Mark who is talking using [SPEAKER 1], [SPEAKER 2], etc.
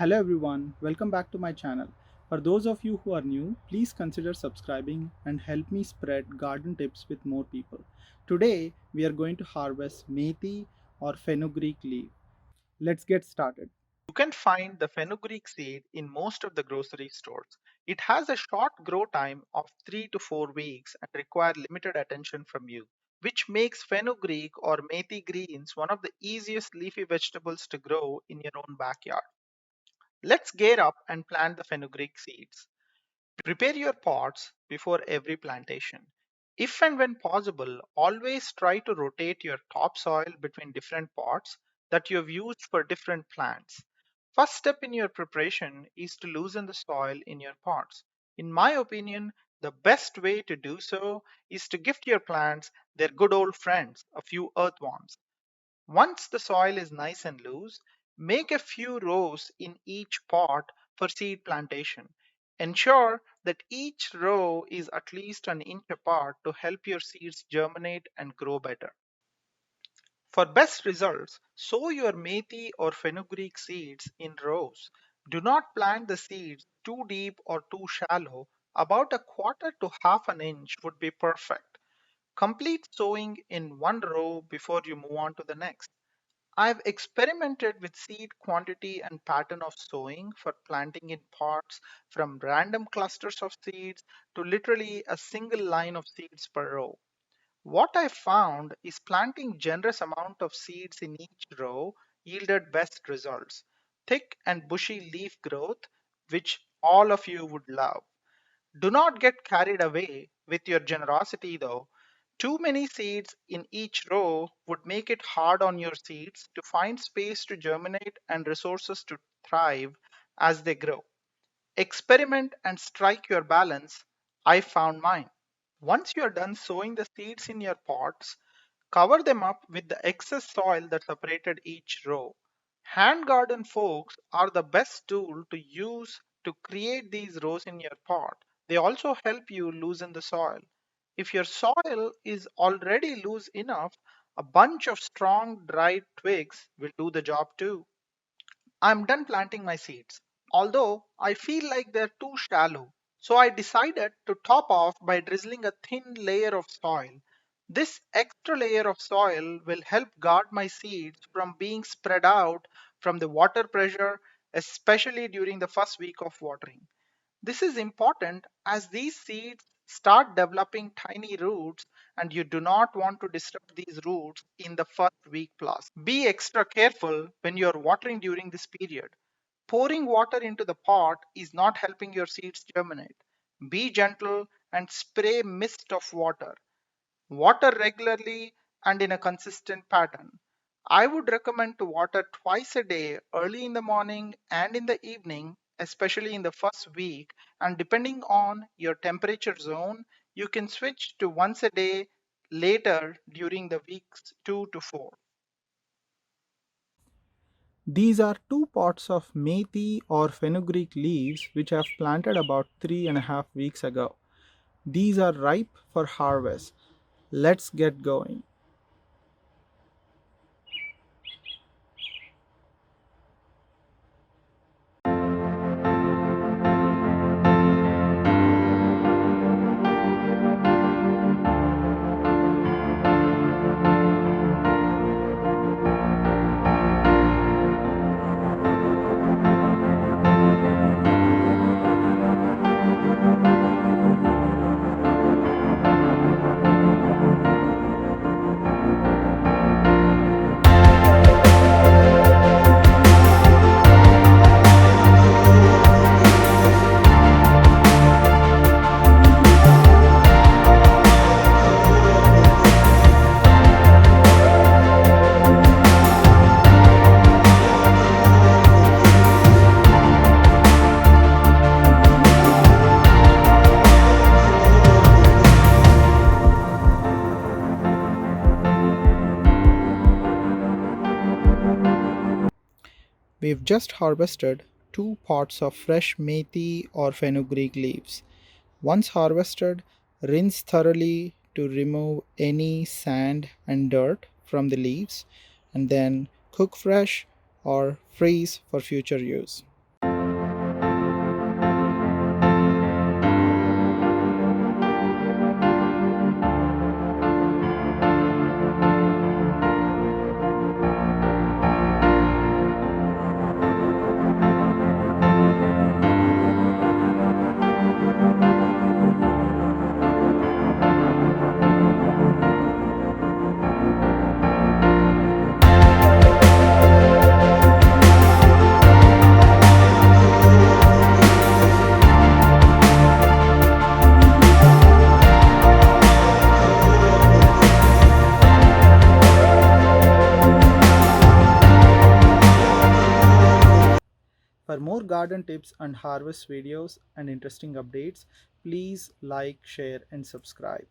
[SPEAKER 1] Hello everyone, welcome back to my channel. For those of you who are new, please consider subscribing and help me spread garden tips with more people. Today we are going to harvest Methi or fenugreek leaf. Let's get started.
[SPEAKER 2] You can find the fenugreek seed in most of the grocery stores. It has a short grow time of 3 to 4 weeks and requires limited attention from you, which makes fenugreek or methi greens one of the easiest leafy vegetables to grow in your own backyard. Let's gear up and plant the fenugreek seeds. Prepare your pots before every plantation. If and when possible, always try to rotate your topsoil between different pots that you have used for different plants. First step in your preparation is to loosen the soil in your pots. In my opinion, the best way to do so is to gift your plants their good old friends, a few earthworms. Once the soil is nice and loose, make a few rows in each pot for seed plantation. Ensure that each row is at least an inch apart to help your seeds germinate and grow better. For best results, sow your methi or fenugreek seeds in rows. Do not plant the seeds too deep or too shallow. About a quarter to half an inch would be perfect. Complete sowing in one row before you move on to the next. I've experimented with seed quantity and pattern of sowing for planting in pots from random clusters of seeds to literally a single line of seeds per row. What I found is planting generous amount of seeds in each row yielded best results. Thick and bushy leaf growth, which all of you would love. Do not get carried away with your generosity though. Too many seeds in each row would make it hard on your seeds to find space to germinate and resources to thrive as they grow. Experiment and strike your balance. I found mine. Once you are done sowing the seeds in your pots, cover them up with the excess soil that separated each row. Hand garden forks are the best tool to use to create these rows in your pot. They also help you loosen the soil. If your soil is already loose enough, a bunch of strong dried twigs will do the job too. I'm done planting my seeds, although I feel like they're too shallow. So I decided to top off by drizzling a thin layer of soil. This extra layer of soil will help guard my seeds from being spread out from the water pressure, especially during the first week of watering. This is important as these seeds start developing tiny roots and you do not want to disrupt these roots in the first week plus. Be extra careful when you are watering during this period. Pouring water into the pot is not helping your seeds germinate. Be gentle and spray mist of water. Water regularly and in a consistent pattern. I would recommend to water twice a day, early in the morning and in the evening, especially in the first week. And depending on your temperature zone, you can switch to once a day later during the weeks 2 to 4.
[SPEAKER 1] These are two pots of Methi or fenugreek leaves which I've planted about 3.5 weeks ago. These are ripe for harvest. Let's get going. We've just harvested 2 pots of fresh methi or fenugreek leaves. Once harvested, rinse thoroughly to remove any sand and dirt from the leaves, and then cook fresh or freeze for future use. For more garden tips and harvest videos and interesting updates, please like, share, and subscribe.